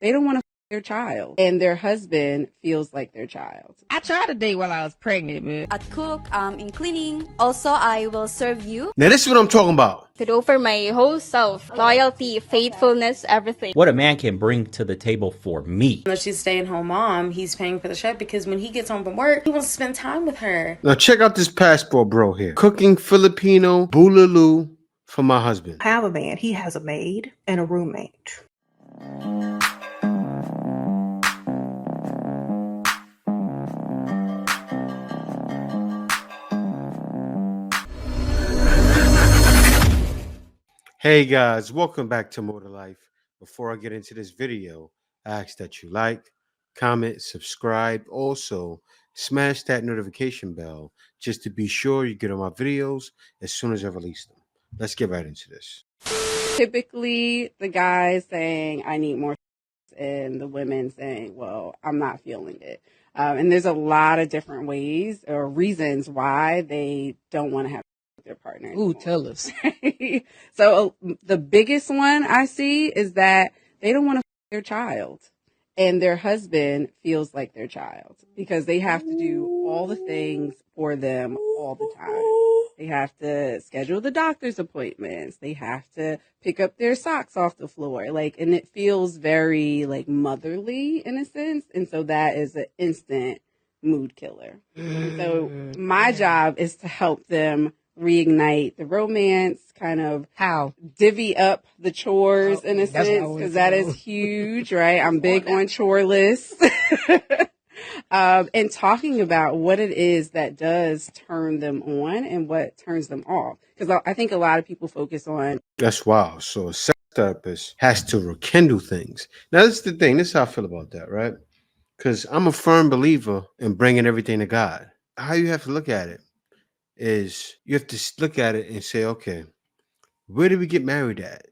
they don't want to their child, and their husband feels like their child. I tried to date while I was pregnant, man. At cook, in cleaning. Also, I will serve you. Now this is what I'm talking about. Could offer my whole self, loyalty, faithfulness, everything. What a man can bring to the table for me. Though she's stay-at-home mom, he's paying for the chef because when he gets home from work, he wants to spend time with her. Now check out this passport bro here. Cooking Filipino boolaloo for my husband. I have a man. He has a maid and a roommate. Hey guys, welcome back to More to Life. Before I get into this video, I ask that you like, comment, subscribe. Also, smash that notification bell just to be sure you get on my videos as soon as I release them. Let's get right into this. Typically, the guys saying, I need more, and the women saying, well, I'm not feeling it. And there's a lot of different ways or reasons why they don't want to have their partner anymore. Ooh, tell us. So the biggest one I see is that they don't want to their child, and their husband feels like their child because they have to do all the things for them all the time. They have to schedule the doctor's appointments. They have to pick up their socks off the floor. And it feels very motherly in a sense. And so that is an instant mood killer. So my job is to help them reignite the romance, kind of How? divvy up the chores in a sense, because that is huge, right? I'm big on chore lists. And talking about what it is that does turn them on and what turns them off. Because I think a lot of people focus on. That's wild. So a sex therapist has to rekindle things. Now this is the thing. This is how I feel about that, right? Because I'm a firm believer in bringing everything to God. How you have to look at it is you have to look at it and say, okay, where did we get married at?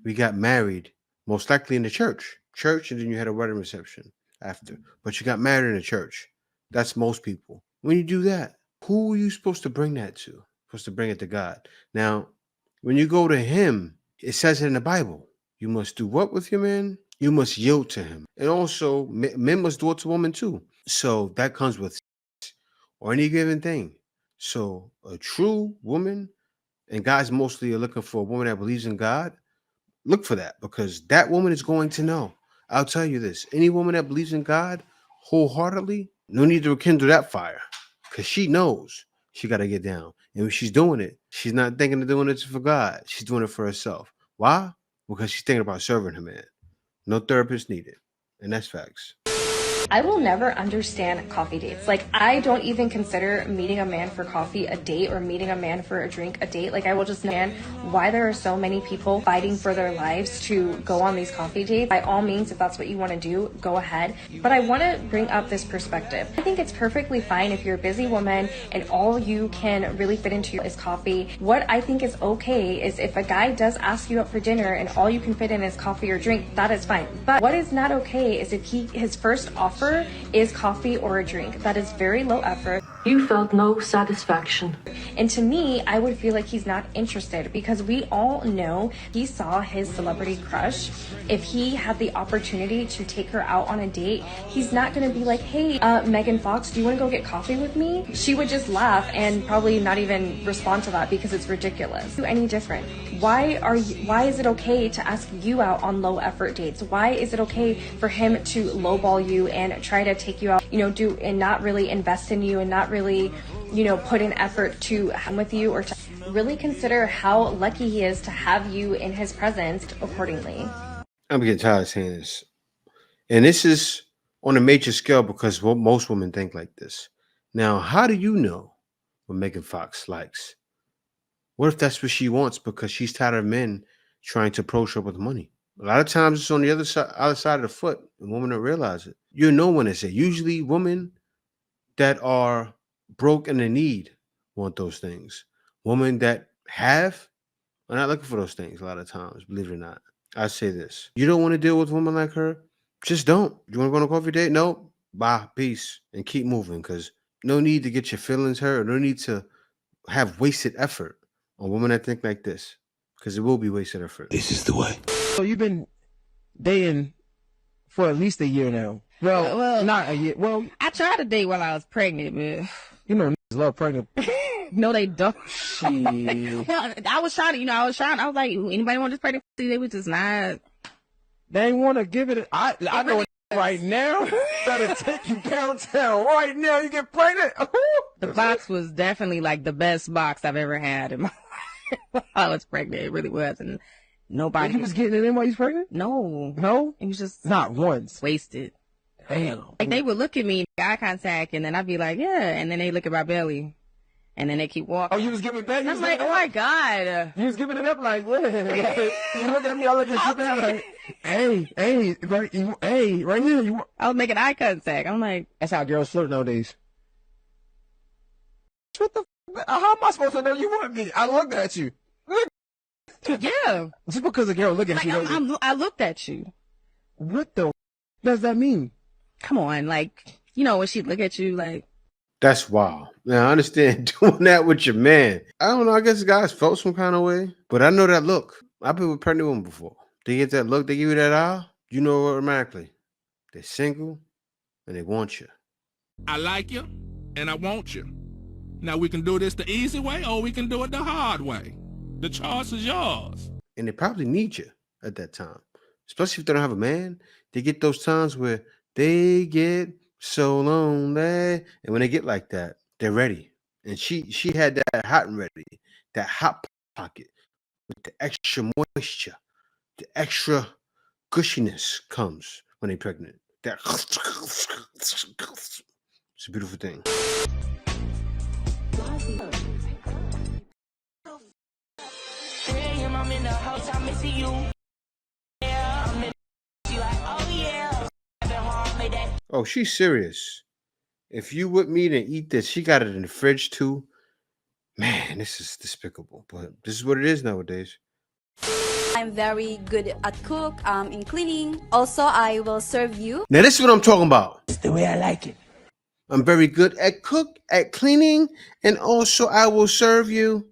We got married most likely in the church, and then you had a wedding reception after, but you got married in the church. That's most people. When you do that, who are you supposed to bring that to? Supposed to bring it to God. Now, when you go to him, it says it in the Bible. You must do what with your man? You must yield to him. And also, men must do it to women too. So that comes with sex or any given thing. So a true woman, and guys mostly are looking for a woman that believes in God, look for that because that woman is going to know. I'll tell you this, any woman that believes in God wholeheartedly, no need to rekindle that fire because she knows she got to get down. And when she's doing it, she's not thinking of doing it for God. She's doing it for herself. Why? Because she's thinking about serving her man. No therapist needed. And that's facts. I will never understand coffee dates. I don't even consider meeting a man for coffee a date or meeting a man for a drink a date. I will just understand why there are so many people fighting for their lives to go on these coffee dates. By all means, if that's what you want to do, go ahead. But I want to bring up this perspective. I think it's perfectly fine if you're a busy woman and all you can really fit into is coffee. What I think is okay is if a guy does ask you out for dinner and all you can fit in is coffee or drink, that is fine. But what is not okay is if his first offer is coffee or a drink. That is very low effort. You felt no satisfaction. And to me, I would feel like he's not interested because we all know he saw his celebrity crush. If he had the opportunity to take her out on a date, he's not going to be like, hey, Megan Fox, do you want to go get coffee with me? She would just laugh and probably not even respond to that because it's ridiculous. Any different? Why is it okay to ask you out on low effort dates? Why is it okay for him to lowball you and try to take you out, do and not really invest in you and not really, put in effort to hang with you or to really consider how lucky he is to have you in his presence accordingly? I'm getting tired of saying this. And this is on a major scale because most women think like this. Now, how do you know what Megan Fox likes? What if that's what she wants because she's tired of men trying to approach her with money? A lot of times it's on the other side of the foot, and women don't realize it. You know when it's it. Usually women that are broke and in need want those things. Women that have are not looking for those things a lot of times, believe it or not. I say this. You don't want to deal with a woman like her? Just don't. You want to go on a coffee date? No. Bye. Peace. And keep moving because no need to get your feelings hurt. No need to have wasted effort on women that think like this because it will be wasted effort. This is the way. So you've been dating for at least a year now. Well, not a year. Well, I tried to date while I was pregnant, but you know, niggas love pregnant. no, they don't. Shit. Well, I was trying to, I was like, anybody want this pregnant? They was just not. They want to give it. I know it right now. Better take you downtown right now. You get pregnant. The box was definitely like the best box I've ever had in my life while I was pregnant. It really was. And nobody. You was getting it in while you was pregnant? No. No? It was just. Not once. Wasted. Damn. Like they would look at me, eye contact, and then I'd be like, yeah. And then they look at my belly. And then they keep walking. Oh, you was giving it back? I'm like, oh my God. You was giving it up like, what? You look at me, I look at you like, hey, right here. I was making eye contact. I'm like. That's how girls flirt nowadays. What the how am I supposed to know you want me? I looked at you. Yeah. Just because a girl look at like, you. I looked at you. What the does that mean? Come on, like, you know, when she look at you, like. That's wild. Now I understand doing that with your man. I don't know. I guess guys felt some kind of way, but I know that look. I've been with pregnant women before. They get that look. They give you that eye. You know automatically. They're single and they want you. I like you and I want you. Now we can do this the easy way or we can do it the hard way. The choice is yours. And they probably need you at that time. Especially if they don't have a man. They get those times where they get so lonely. And when they get like that, they're ready. And she had that hot and ready. That hot pocket with the extra moisture. The extra gushiness comes when they're pregnant. That it's a beautiful thing. Oh, she's serious. If you with me to eat this, she got it in the fridge too. Man, this is despicable, but this is what it is nowadays. I'm very good at cook, in cleaning. Also, I will serve you. Now, this is what I'm talking about. It's the way I like it. I'm very good at cook, at cleaning, and also I will serve you.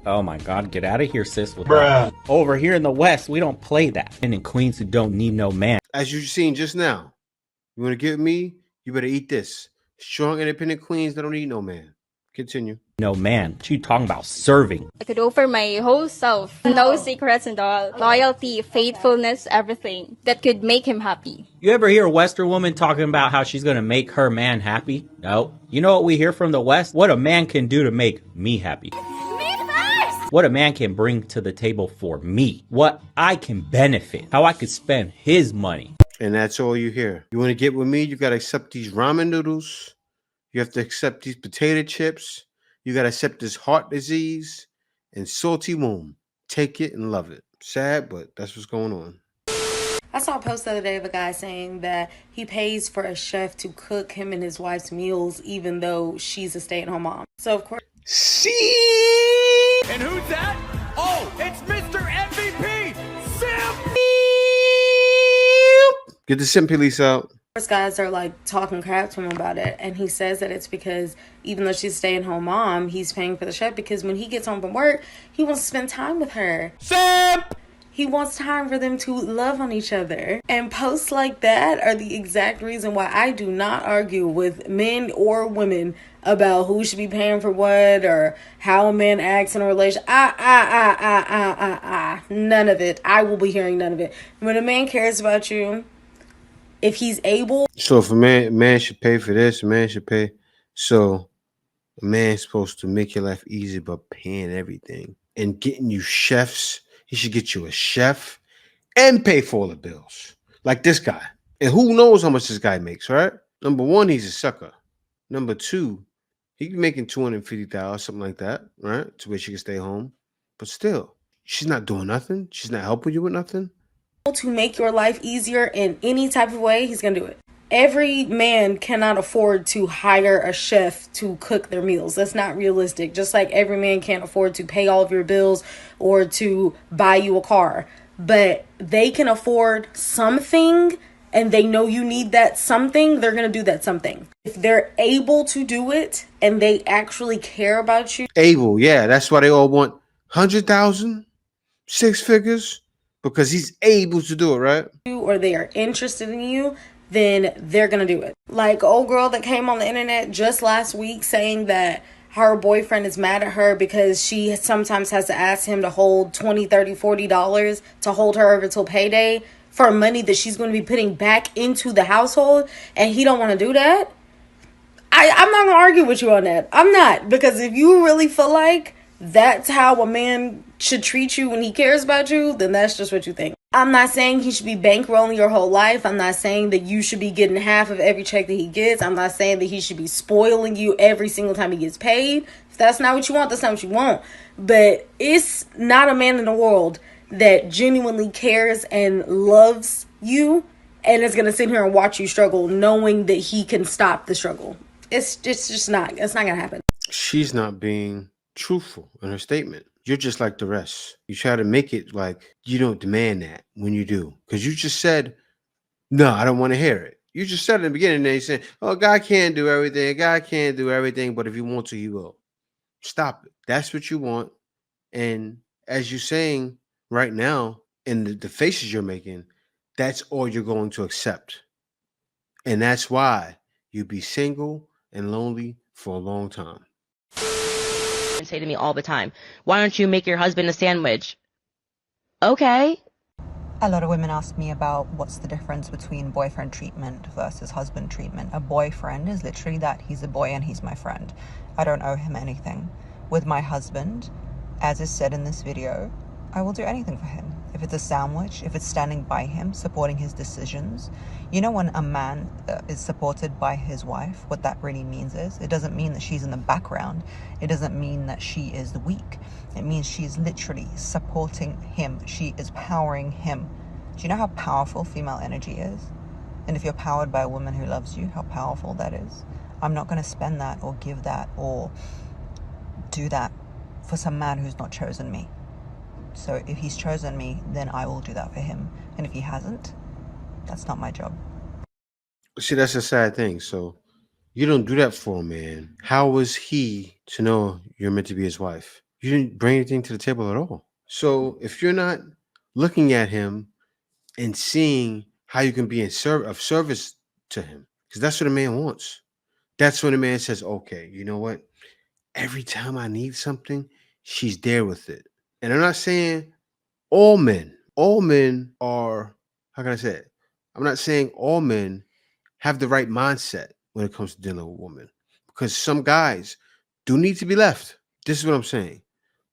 Oh my God, get out of here, sis. With that. Over here in the West, we don't play that. And in Queens who don't need no man. As you've seen just now, you want to get with me, you better eat this. Strong, independent queens that don't need no man. Continue. No man. What you talking about? Serving. I could offer my whole self. No secrets and all. Loyalty, faithfulness, everything that could make him happy. You ever hear a Western woman talking about how she's going to make her man happy? No. You know what we hear from the West? What a man can do to make me happy. Me first! What a man can bring to the table for me. What I can benefit. How I could spend his money. And that's all you hear. You want to get with me, you got to accept these ramen noodles. You have to accept these potato chips. You got to accept this heart disease and salty womb. Take it and love it. Sad, but that's what's going on. I saw a post the other day of a guy saying that he pays for a chef to cook him and his wife's meals even though she's a stay-at-home mom. So, of course... See? And who's that? Oh, it's Mr. MVP, Simp! Get the Simp Police out. Guys are like talking crap to him about it, and he says that it's because even though she's a stay-at-home mom, he's paying for the chef because when he gets home from work, he wants to spend time with her. Simp! He wants time for them to love on each other. And posts like that are the exact reason why I do not argue with men or women about who should be paying for what or how a man acts in a relationship. None of it. I will be hearing none of it. When a man cares about you, if he's able. So if a man should pay for this, a man should pay. So a man's supposed to make your life easy by paying everything and getting you chefs. He should get you a chef and pay for all the bills. Like this guy. And who knows how much this guy makes, right? Number one, he's a sucker. Number two, he's making $250,000, something like that, right? To where she can stay home. But still, she's not doing nothing. She's not helping you with nothing. To make your life easier in any type of way, he's gonna do it. Every man cannot afford to hire a chef to cook their meals. That's not realistic. Just like every man can't afford to pay all of your bills or to buy you a car. But they can afford something and they know you need that something, they're gonna do that something. If they're able to do it and they actually care about you. Able, yeah, that's why they all want 100,000, 6 figures. because he's able to do it, right? Or they are interested in you, then they're gonna do it. Like old girl that came on the internet just last week saying that her boyfriend is mad at her because she sometimes has to ask him to hold $20, $30, $40 to hold her over till payday for money that she's going to be putting back into the household, and he don't want to do that. I'm not gonna argue with you on that. I'm not, because if you really feel like that's how a man should treat you when he cares about you, then that's just what you think. I'm not saying he should be bankrolling your whole life. I'm not saying that you should be getting half of every check that he gets. I'm not saying that he should be spoiling you every single time he gets paid. If that's not what you want, that's not what you want. But it's not a man in the world that genuinely cares and loves you and is gonna sit here and watch you struggle knowing that he can stop the struggle. It's just not. It's not gonna happen. She's not being truthful in her statement. You're just like the rest. You try to make it like you don't demand that when you do. Because you just said, no, I don't want to hear it. You just said in the beginning, and then you said, oh, God can't do everything. God can't do everything, but if he wants to, he will. Stop it. That's what you want. And as you're saying right now, in the faces you're making, that's all you're going to accept. And that's why you be single and lonely for a long time. And say to me all the time, why don't you make your husband a sandwich? Okay. A lot of women ask me about what's the difference between boyfriend treatment versus husband treatment. A boyfriend is literally that. He's a boy and he's my friend. I don't owe him anything. With my husband, as is said in this video, I will do anything for him. If it's a sandwich, if it's standing by him, supporting his decisions. You know, when a man is supported by his wife, what that really means is, it doesn't mean that she's in the background. It doesn't mean that she is weak. It means she's literally supporting him. She is powering him. Do you know how powerful female energy is? And if you're powered by a woman who loves you, how powerful that is. I'm not going to spend that or give that or do that for some man who's not chosen me. So if he's chosen me, then I will do that for him. And if he hasn't, that's not my job. See, that's a sad thing. So you don't do that for a man. How was he to know you're meant to be his wife? You didn't bring anything to the table at all. So if you're not looking at him and seeing how you can be of service to him, because that's what a man wants. That's when a man says, okay, you know what? Every time I need something, she's there with it. And I'm not saying all men are, how can I say it? I'm not saying all men have the right mindset when it comes to dealing with a woman, because some guys do need to be left. This is what I'm saying.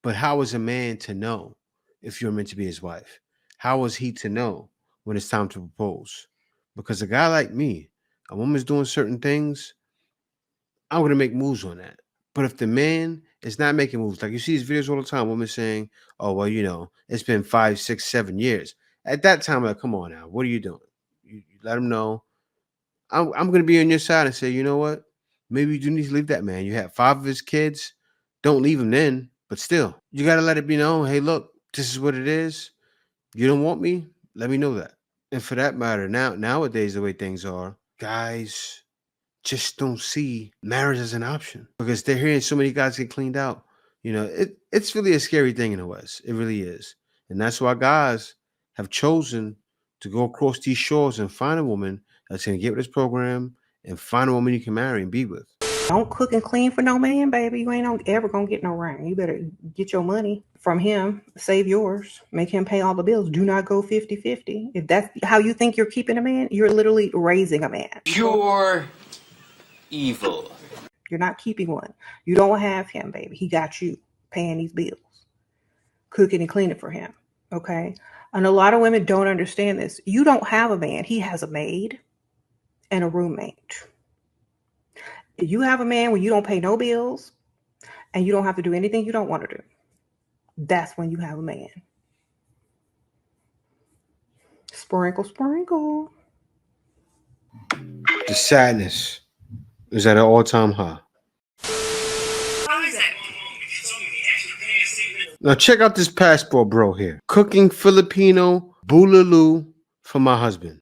But how is a man to know if you're meant to be his wife? How is he to know when it's time to propose? Because a guy like me, a woman's doing certain things, I'm going to make moves on that. But if the man is not making moves, like you see these videos all the time, women saying, oh, well, you know, it's been 5, 6, 7 years. At that time, I'm like, come on now, what are you doing? You let him know. I'm going to be on your side and say, you know what? Maybe you do need to leave that man. You have 5 of his kids. Don't leave him then. But still, you got to let it be known, hey, look, this is what it is. You don't want me? Let me know that. And for that matter, nowadays, the way things are, guys just don't see marriage as an option because they're hearing so many guys get cleaned out. You know, it's really a scary thing in the West. It really is. And that's why guys have chosen to go across these shores and find a woman that's going to get with this program and find a woman you can marry and be with. Don't cook and clean for no man, baby. You ain't ever gonna get no ring. You better get your money from him, save yours, make him pay all the bills. Do not go 50-50. If that's how you think you're keeping a man, you're literally raising a man. Pure evil. You're not keeping one. You don't have him, baby. He got you paying these bills, cooking and cleaning for him. Okay. And a lot of women don't understand this. You don't have a man. He has a maid and a roommate. If you have a man where you don't pay no bills and you don't have to do anything you don't want to do, that's when you have a man. Sprinkle, sprinkle. The sadness is at an all-time high. Now check out this passport bro here. Cooking Filipino bulalo for my husband.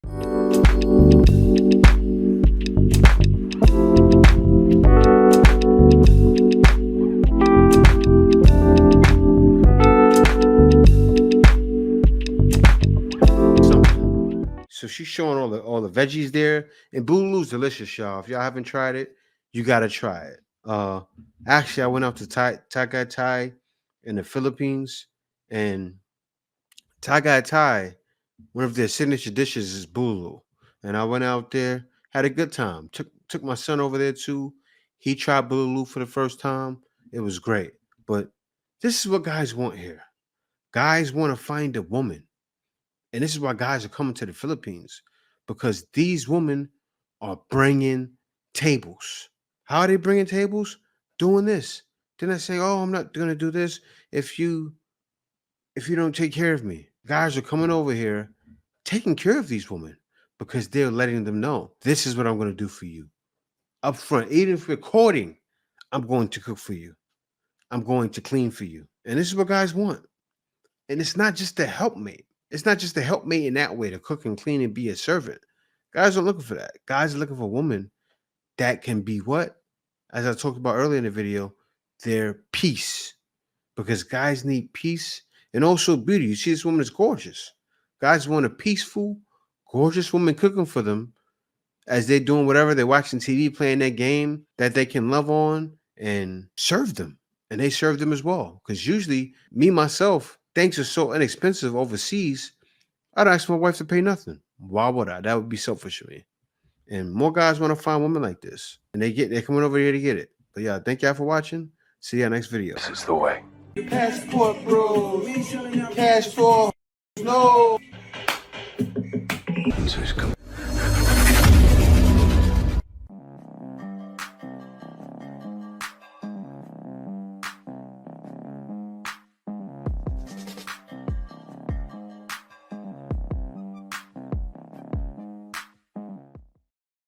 she's showing all the veggies there. And Boululu's delicious, y'all. If y'all haven't tried it, you gotta try it. Actually, I went out to Thai in the Philippines, and Thai, one of their signature dishes is Boululu. And I went out there, had a good time. Took my son over there too. He tried Boululu for the first time. It was great. But this is what guys want here. Guys want to find a woman. And this is why guys are coming to the Philippines, because these women are bringing tables. How are they bringing tables? Doing this. They're not saying, oh, I'm not going to do this if you don't take care of me. Guys are coming over here taking care of these women because they're letting them know, this is what I'm going to do for you. Up front, even if we're courting, I'm going to cook for you. I'm going to clean for you. And this is what guys want. And it's not just the helpmate. It's not just the helpmate in that way, to cook and clean and be a servant. Guys are looking for that. Guys are looking for a woman that can be what? As I talked about earlier in the video, their peace. Because guys need peace and also beauty. You see, this woman is gorgeous. Guys want a peaceful, gorgeous woman cooking for them as they're doing whatever. They're watching TV, playing that game that they can love on and serve them. And they serve them as well. Because usually, me, myself, things are so inexpensive overseas, I'd ask my wife to pay nothing. Why would I? That would be selfish of me. And more guys want to find women like this. And they're coming over here to get it. But yeah, thank y'all for watching. See y'all next video. This is the way. Passport, bro. Cash for no. So he's